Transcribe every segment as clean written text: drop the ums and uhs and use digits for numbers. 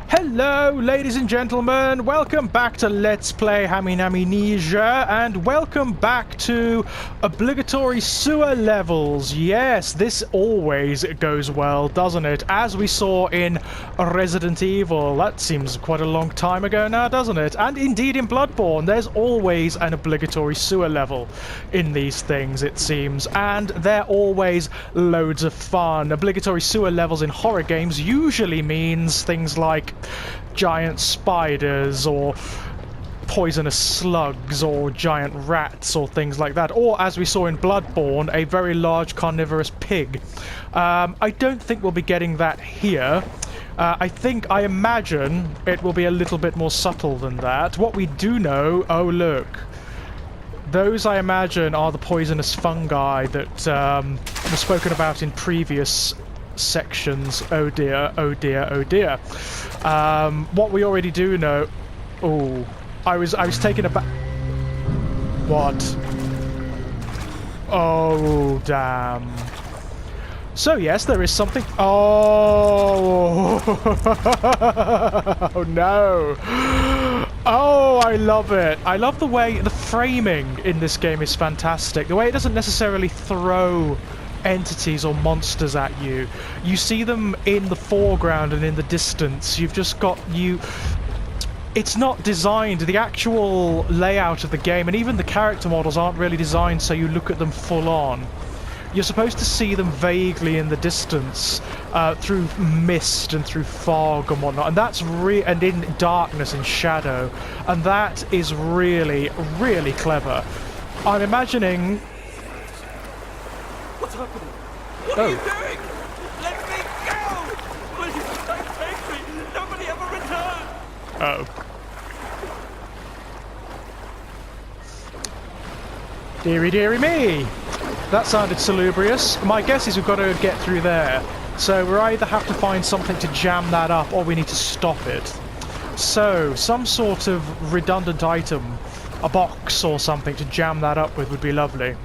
Hello, ladies and gentlemen, welcome back to Let's Play Amnesia, and welcome back to obligatory sewer levels. Yes, this always goes well, doesn't it? As we saw in Resident Evil, that seems quite a long time ago now, doesn't it? And indeed in Bloodborne, there's always an obligatory sewer level in these things, it seems, and they're always loads of fun. Obligatory sewer levels in horror games usually means things like giant spiders or poisonous slugs or giant rats or things like that, or as we saw in Bloodborne, a very large carnivorous pig. I don't think we'll be getting that here. I imagine it will be a little bit more subtle than that. What we do know, oh look, those I imagine are the poisonous fungi that were spoken about in previous sections. Oh dear, oh dear, oh dear. What we already do know... Oh, I was taken aback... What? Oh, damn. So yes, there is something... Oh! Oh no! Oh, I love it! I love the way the framing in this game is fantastic. The way it doesn't necessarily throw entities or monsters at you. You see them in the foreground and in the distance. You've just got you... It's not designed, the actual layout of the game and even the character models aren't really designed so you look at them full on. You're supposed to see them vaguely in the distance through mist and through fog and whatnot, and that's and in darkness and shadow, and that is really, really clever. I'm imagining... What's happening? What are you doing? Let me go! Please don't take me! Nobody ever return! Uh-oh. Deary, deary me! That sounded salubrious. My guess is we've got to get through there. So we either have to find something to jam that up or we need to stop it. So, some sort of redundant item, a box or something to jam that up with would be lovely.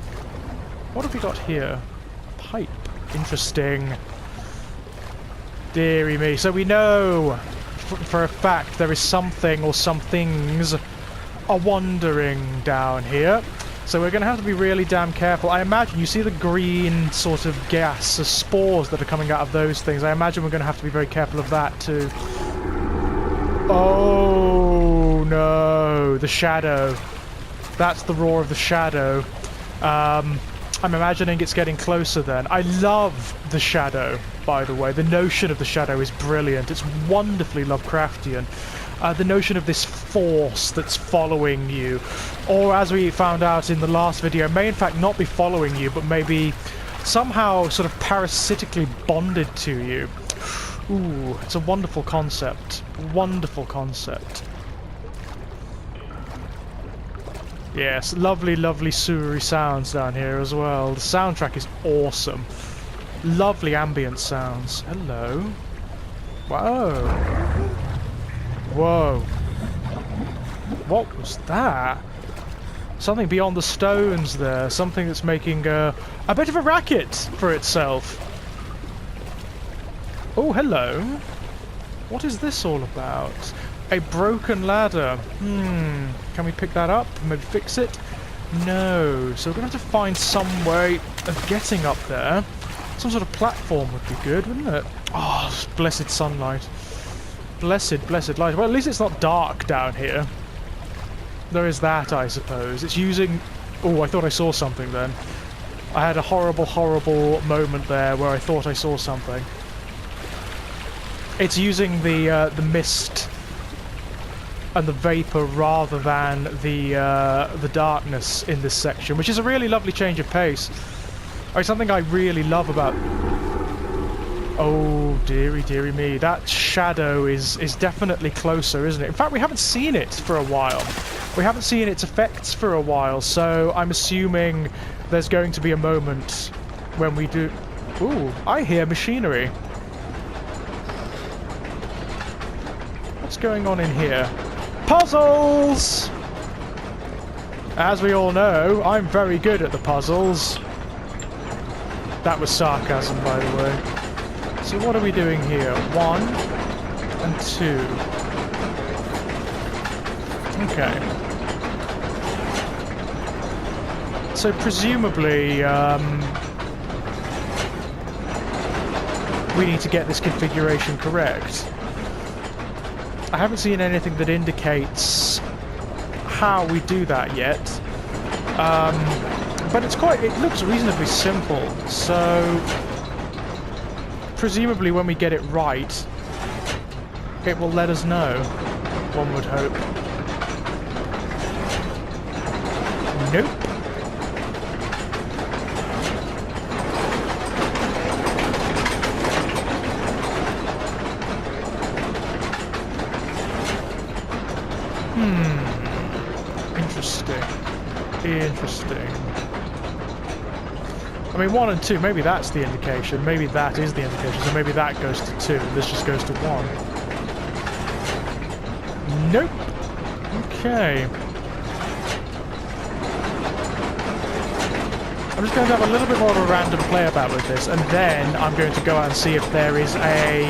What have we got here? Pipe. Interesting. Deary me. So we know for a fact there is something or some things are wandering down here. So we're going to have to be really damn careful. I imagine you see the green sort of gas, the spores that are coming out of those things. I imagine we're going to have to be very careful of that too. Oh no, the shadow. That's the roar of the shadow. I'm imagining it's getting closer then. I love the shadow, by the way. The notion of the shadow is brilliant. It's wonderfully Lovecraftian. The notion of this force that's following you, or as we found out in the last video, may in fact not be following you, but maybe somehow sort of parasitically bonded to you. Ooh, it's a wonderful concept. Wonderful concept. Yes, lovely, lovely sewery sounds down here as well. The soundtrack is awesome. Lovely ambient sounds. Hello. Whoa. Whoa. What was that? Something beyond the stones there. Something that's making a bit of a racket for itself. Oh, hello. What is this all about? A broken ladder. Can we pick that up? Maybe fix it? No. So we're going to have to find some way of getting up there. Some sort of platform would be good, wouldn't it? Oh, blessed sunlight. Blessed, blessed light. Well, at least it's not dark down here. There is that, I suppose. It's using... Oh, I thought I saw something then. I had a horrible, horrible moment there where I thought I saw something. It's using the mist and the vapor rather than the darkness in this section, which is a really lovely change of pace. It's something I really love about... Oh, dearie, dearie me. That shadow is definitely closer, isn't it? In fact, we haven't seen it for a while. We haven't seen its effects for a while, so I'm assuming there's going to be a moment when we do... Ooh, I hear machinery. What's going on in here? Puzzles! As we all know, I'm very good at the puzzles. That was sarcasm, by the way. So what are we doing here? 1, and 2. Okay. So presumably, we need to get this configuration correct. I haven't seen anything that indicates how we do that yet. But it looks reasonably simple, so presumably when we get it right, it will let us know, one would hope. Nope. Interesting. I mean, 1 and 2, maybe that's the indication. Maybe that is the indication. So maybe that goes to 2, and this just goes to 1. Nope. Okay. I'm just going to have a little bit more of a random play about with this, and then I'm going to go out and see if there is a...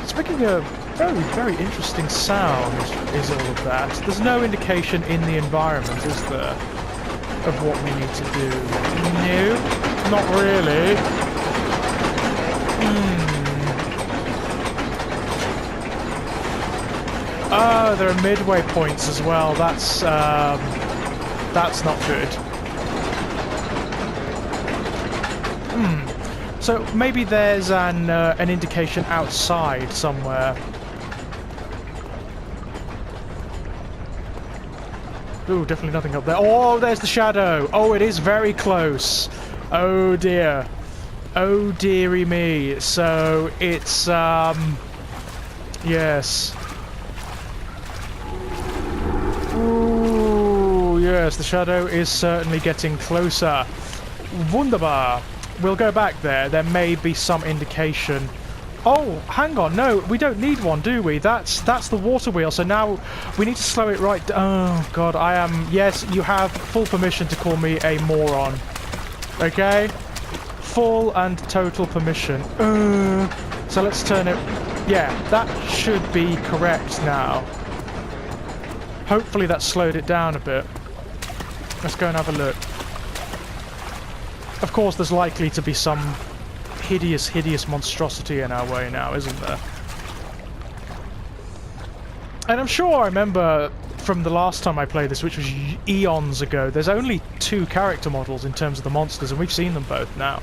It's making a very, very interesting sound, is all of that. There's no indication in the environment, is there, of what we need to do? No, not really. Oh, there are midway points as well. That's not good. So maybe there's an indication outside somewhere. Ooh, definitely nothing up there. Oh, there's the shadow. Oh, it is very close. Oh dear. Oh dearie me. So it's yes. Ooh, yes, the shadow is certainly getting closer. Wunderbar. We'll go back there. There may be some indication. Oh, hang on. No, we don't need one, do we? That's the water wheel. So now we need to slow it right down. Oh, God, I am... Yes, you have full permission to call me a moron. Okay? Full and total permission. So let's turn it... Yeah, that should be correct now. Hopefully that slowed it down a bit. Let's go and have a look. Of course, there's likely to be some hideous monstrosity in our way now, isn't there? And I'm sure I remember from the last time I played this, which was eons ago, there's only 2 character models in terms of the monsters, and we've seen them both now.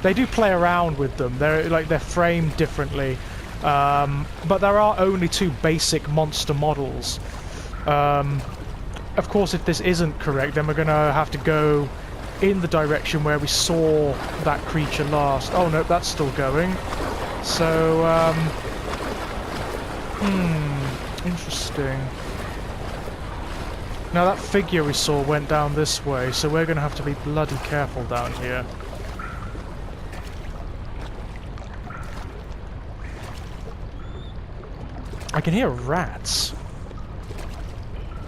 They do play around with them. They're framed differently, but there are only 2 basic monster models. Of course, if this isn't correct, then we're going to have to go in the direction where we saw that creature last. Oh no, that's still going. So, interesting. Now that figure we saw went down this way, so we're going to have to be bloody careful down here. I can hear rats.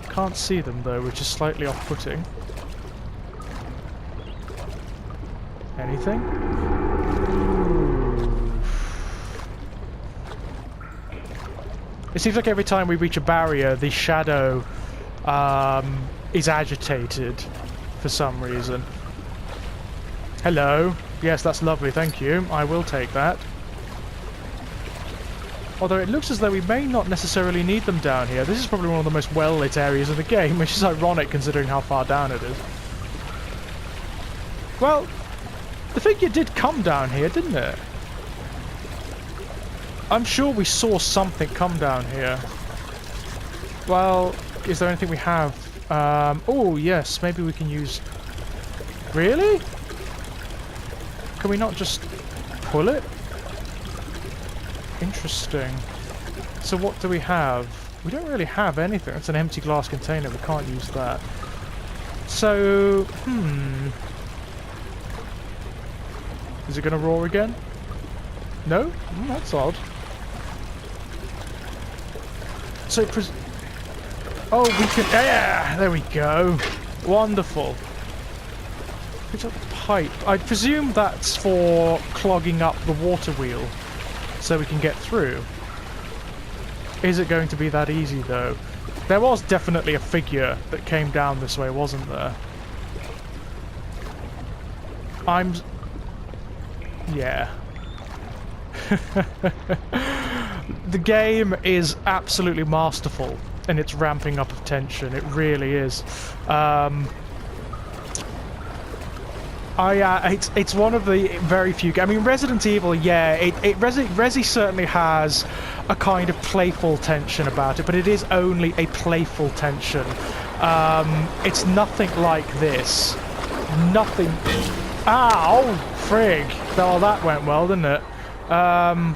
Can't see them though, which is slightly off-putting. Anything? It seems like every time we reach a barrier, the shadow is agitated for some reason. Hello. Yes, that's lovely, thank you. I will take that. Although it looks as though we may not necessarily need them down here. This is probably one of the most well-lit areas of the game, which is ironic considering how far down it is. Well, the figure did come down here, didn't it? I'm sure we saw something come down here. Well, is there anything we have? Oh, yes, maybe we can use... Really? Can we not just pull it? Interesting. So what do we have? We don't really have anything. It's an empty glass container. We can't use that. So, Is it going to roar again? No? That's odd. So, oh, we can... Yeah! There we go. Wonderful. Picked up the pipe. I presume that's for clogging up the water wheel so we can get through. Is it going to be that easy, though? There was definitely a figure that came down this way, wasn't there? Yeah. The game is absolutely masterful in its ramping up of tension. It really is. It's one of the very few. I mean, Resident Evil, yeah, Resi certainly has a kind of playful tension about it, but it is only a playful tension. It's nothing like this. Nothing. Ow! Frig! Oh, that went well, didn't it? I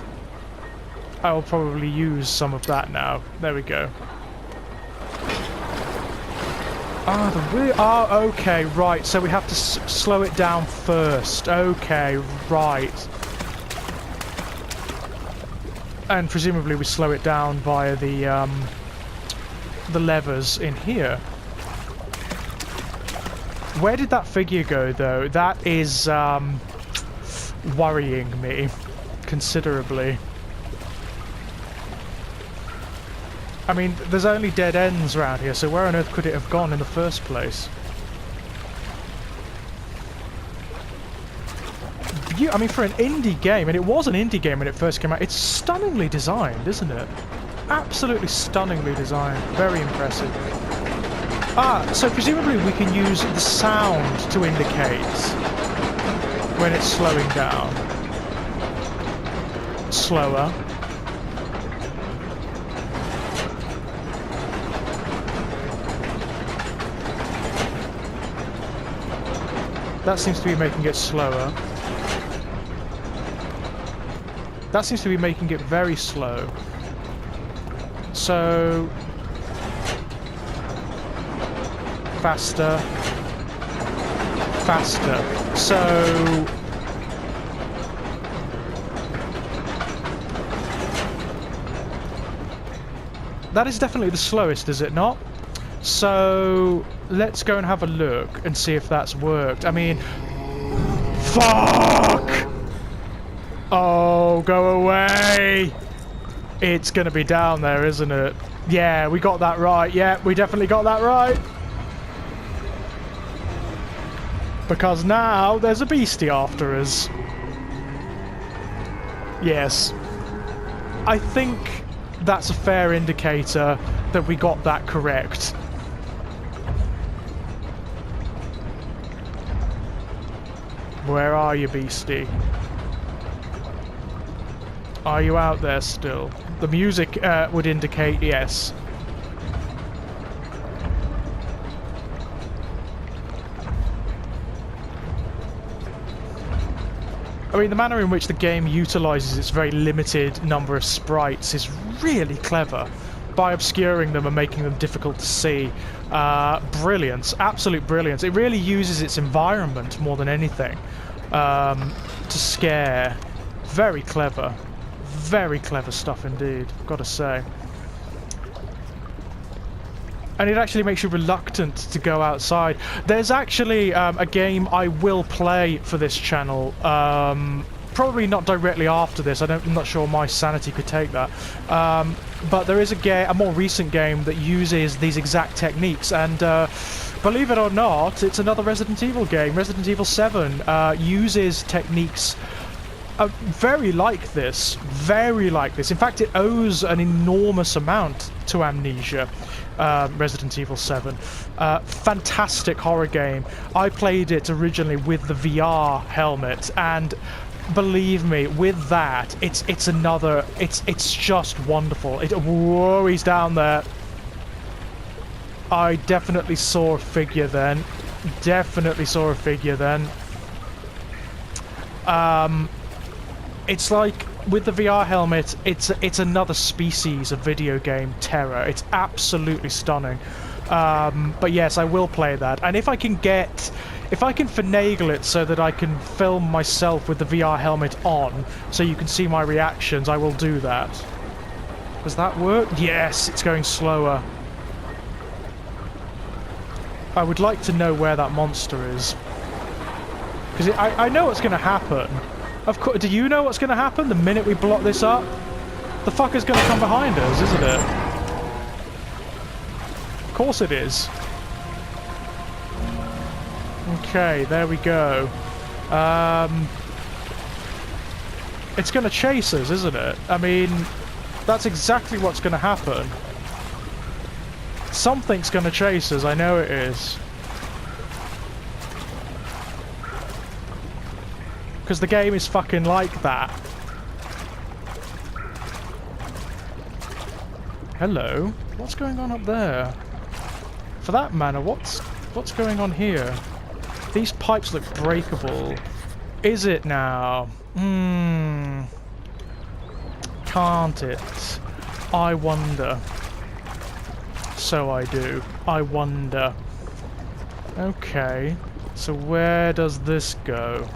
will probably use some of that now. There we go. Oh, okay, right. So we have to slow it down first. Okay, right. And presumably we slow it down via the levers in here. Where did that figure go, though? That is worrying me considerably. I mean, there's only dead ends around here, so where on earth could it have gone in the first place? I mean, for an indie game, and it was an indie game when it first came out, it's stunningly designed, isn't it? Absolutely stunningly designed. Very impressive. So presumably we can use the sound to indicate when it's slowing down. Slower. That seems to be making it slower. That seems to be making it very slow. So... faster. Faster. So... that is definitely the slowest, is it not? So... let's go and have a look and see if that's worked. I mean... fuck! Oh, go away! It's gonna be down there, isn't it? Yeah, we got that right. Yeah, we definitely got that right. Because now there's a beastie after us. Yes. I think that's a fair indicator that we got that correct. Where are you, beastie? Are you out there still? The music would indicate yes. I mean, the manner in which the game utilises its very limited number of sprites is really clever. By obscuring them and making them difficult to see. Brilliance. Absolute brilliance. It really uses its environment more than anything to scare. Very clever. Very clever stuff indeed, I've got to say. And it actually makes you reluctant to go outside. There's actually a game I will play for this channel. Probably not directly after this. I'm not sure my sanity could take that. But there is a more recent game that uses these exact techniques. And believe it or not, it's another Resident Evil game. Resident Evil 7 uses techniques very like this. Very like this. In fact, it owes an enormous amount to Amnesia. Resident Evil 7. Fantastic horror game. I played it originally with the VR helmet, and believe me, with that, it's just wonderful. Whoa, he's down there. I definitely saw a figure then. Definitely saw a figure then. It's like with the VR helmet, it's another species of video game terror. It's absolutely stunning. But yes, I will play that. And if I can finagle it so that I can film myself with the VR helmet on, so you can see my reactions, I will do that. Does that work? Yes, it's going slower. I would like to know where that monster is. Because I know what's going to happen. Of course, do you know what's going to happen the minute we block this up? The fucker's going to come behind us, isn't it? Of course it is. Okay, there we go. It's going to chase us, isn't it? I mean, that's exactly what's going to happen. Something's going to chase us, I know it is. Because the game is fucking like that. Hello? What's going on up there? For that matter, what's going on here? These pipes look breakable. Is it now? Can't it? I wonder. So I do. I wonder. Okay. So where does this go?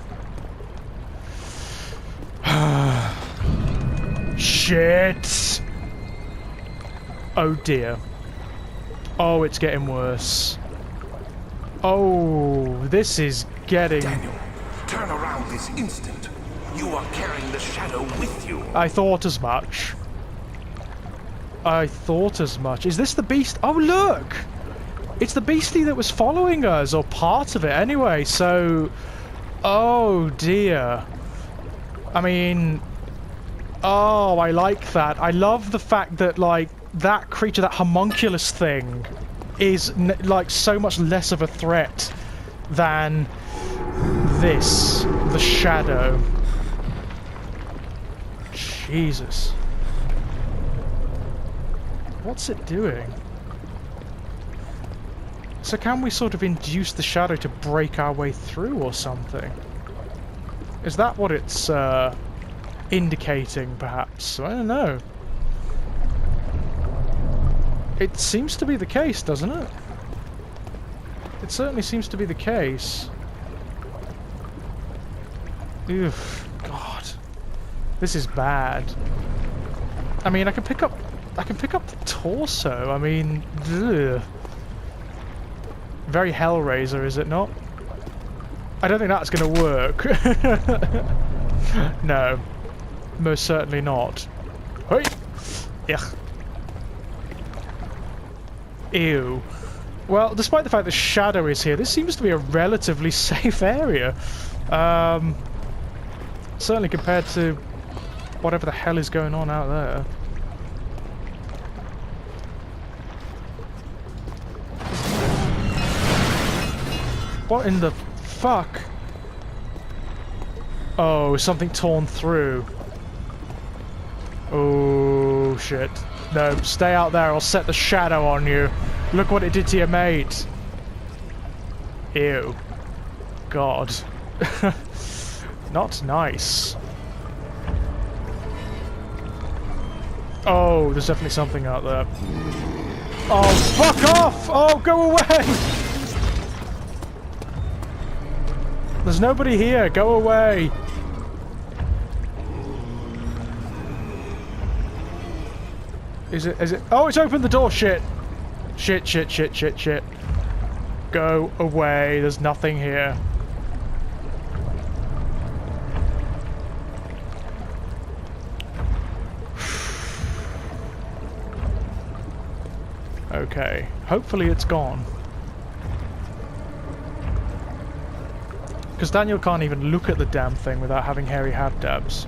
Shit! Oh dear. Oh, it's getting worse. Oh, this is getting... Daniel, turn around this instant. You are carrying the shadow with you. I thought as much. I thought as much. Is this the beast? Oh, look! It's the beastie that was following us, or part of it anyway, so... Oh, dear. I mean... Oh, I like that. I love the fact that, like, that creature, that homunculus thing, is, like, so much less of a threat than this, the shadow. Jesus. What's it doing? So can we sort of induce the shadow to break our way through or something? Is that what it's, indicating, perhaps? I don't know. It seems to be the case, doesn't it? It certainly seems to be the case. Oof, God. This is bad. I mean, I can pick up the torso. I mean, ugh. Very Hellraiser, is it not? I don't think that's going to work. No. Most certainly not. Hey! Yuck. Ew. Well, despite the fact that Shadow is here, this seems to be a relatively safe area. Certainly compared to whatever the hell is going on out there. What in the fuck? Oh, something torn through. Oh, shit. No, stay out there, I'll set the shadow on you. Look what it did to your mate. Ew. God. Not nice. Oh, there's definitely something out there. Oh, fuck off! Oh, go away! There's nobody here, go away! Is it? Oh, it's opened the door, shit! Shit, shit, shit, shit, shit. Go away, there's nothing here. Okay, hopefully it's gone. Because Daniel can't even look at the damn thing without having hairy habdabs.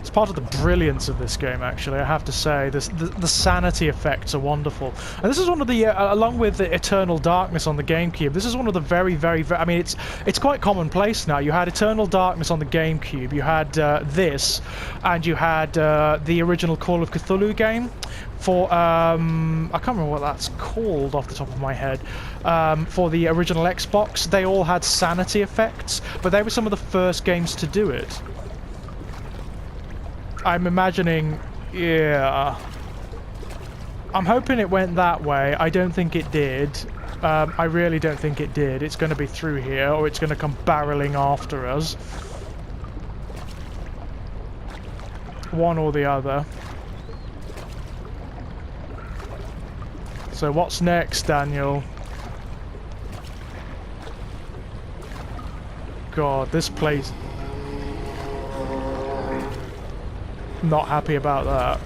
It's part of the brilliance of this game, actually, I have to say. The sanity effects are wonderful. And this is one of the, along with the Eternal Darkness on the GameCube, this is one of the very, I mean, it's quite commonplace now. You had Eternal Darkness on the GameCube, you had this, and you had the original Call of Cthulhu game for, I can't remember what that's called off the top of my head, for the original Xbox. They all had sanity effects, but they were some of the first games to do it. I'm imagining, yeah. I'm hoping it went that way. I don't think it did. I really don't think it did. It's going to be through here, or it's going to come barreling after us. One or the other. So what's next, Daniel? god, this place... Not happy about that.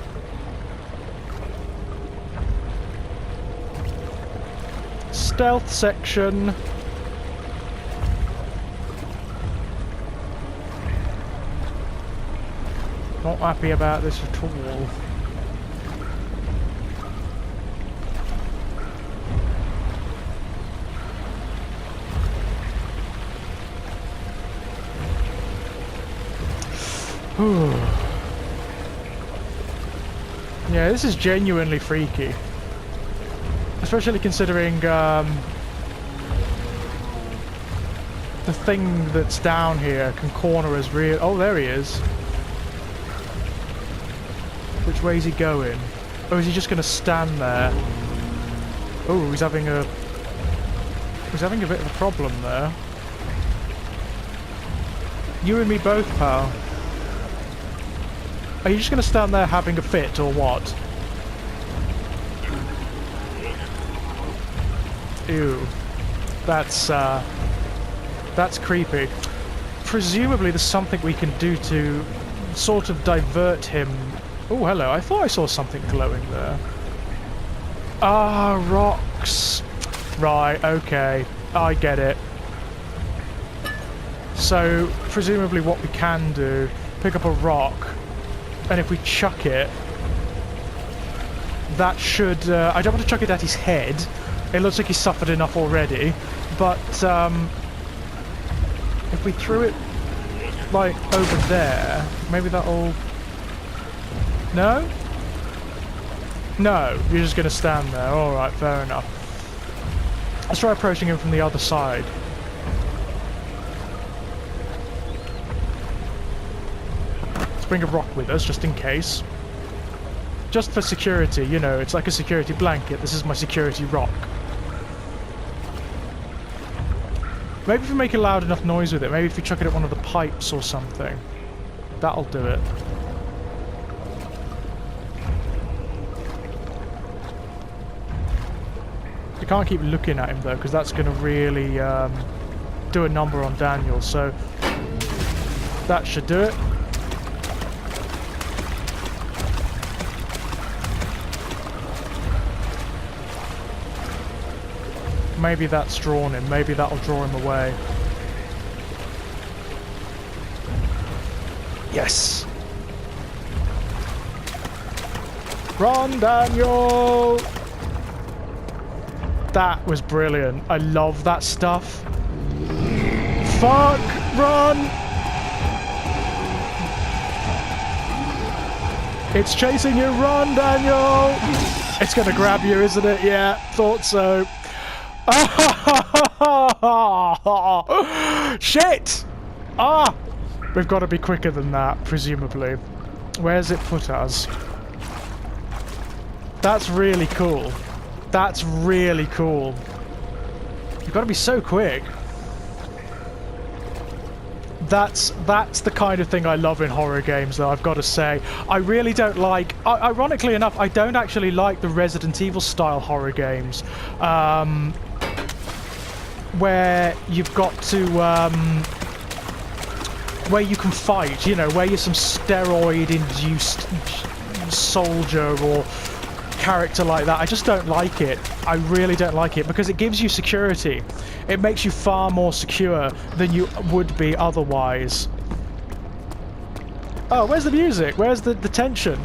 Stealth section. Not happy about this at all. Yeah, this is genuinely freaky. Especially considering the thing that's down here can corner us real... Oh, there he is. Which way is he going? Or is he just going to stand there? Oh, he's having a... He's having a bit of a problem there. You and me both, pal. Are you just going to stand there having a fit, or what? Ew. That's creepy. Presumably there's something we can do to sort of divert him. Oh, hello. I thought I saw something glowing there. Ah, rocks. Right, okay. I get it. So, presumably what we can do, pick up a rock, and if we chuck it, that should... I don't want to chuck it at his head. It looks like he's suffered enough already, but if we threw it, like, over there, maybe that'll... No? No, you're just going to stand there. Alright, fair enough. Let's try approaching him from the other side. Let's bring a rock with us, just in case. Just for security, you know, it's like a security blanket. This is my security rock. Maybe if we make a loud enough noise with it, maybe if we chuck it at one of the pipes or something. That'll do it. We can't keep looking at him though, because that's going to really do a number on Daniel, so that should do it. Maybe that's drawn him. Maybe that'll draw him away. Yes! Run, Daniel! That was brilliant. I love that stuff. Fuck! Run! It's chasing you. Run, Daniel! It's gonna grab you, isn't it? Yeah, thought so. Shit! Ah! We've got to be quicker than that, presumably. Where's it put us? That's really cool. That's really cool. You've got to be so quick. That's the kind of thing I love in horror games, though, I've got to say. I really don't like... Ironically enough, I don't actually like the Resident Evil style horror games. Where you've got to, where you can fight, you know, where you're some steroid-induced soldier or character like that. I just don't like it. I really don't like it, because it gives you security. It makes you far more secure than you would be otherwise. Oh, where's the music? Where's the tension?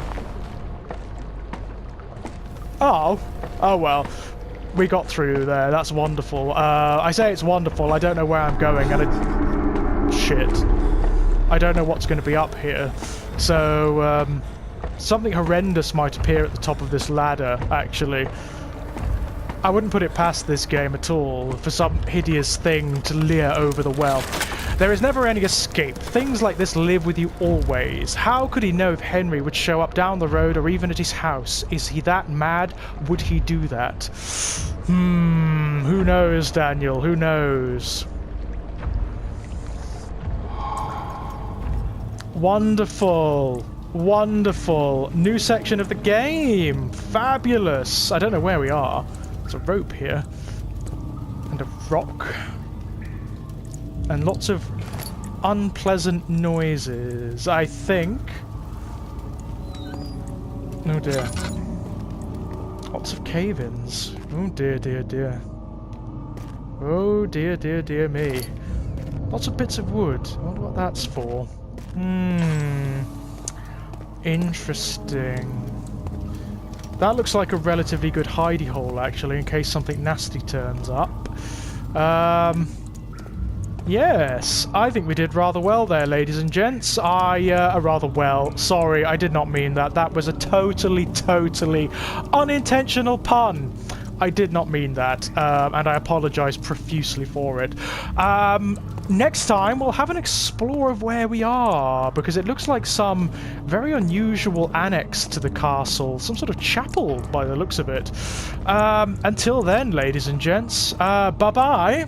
Oh. Oh well. We got through there. That's wonderful. I say it's wonderful. I don't know where I'm going, and shit. I don't know what's going to be up here. So, something horrendous might appear at the top of this ladder, actually. I wouldn't put it past this game at all for some hideous thing to leer over the well. There is never any escape. Things like this live with you always. How could he know if Henry would show up down the road or even at his house? Is he that mad? Would he do that? Who knows, Daniel? Who knows? Wonderful. Wonderful. New section of the game. Fabulous. I don't know where we are. There's a rope here. And a rock. And lots of unpleasant noises, I think. Oh dear. Lots of cave-ins. Oh dear, dear, dear. Oh dear, dear, dear me. Lots of bits of wood. I wonder what that's for. Interesting. That looks like a relatively good hidey hole, actually, in case something nasty turns up. Yes, I think we did rather well there, ladies and gents. Rather well. Sorry, I did not mean that. That was a totally unintentional pun. I did not mean that, and I apologize profusely for it. Next time, we'll have an explore of where we are, because it looks like some very unusual annex to the castle, some sort of chapel by the looks of it. Until then, ladies and gents, bye-bye.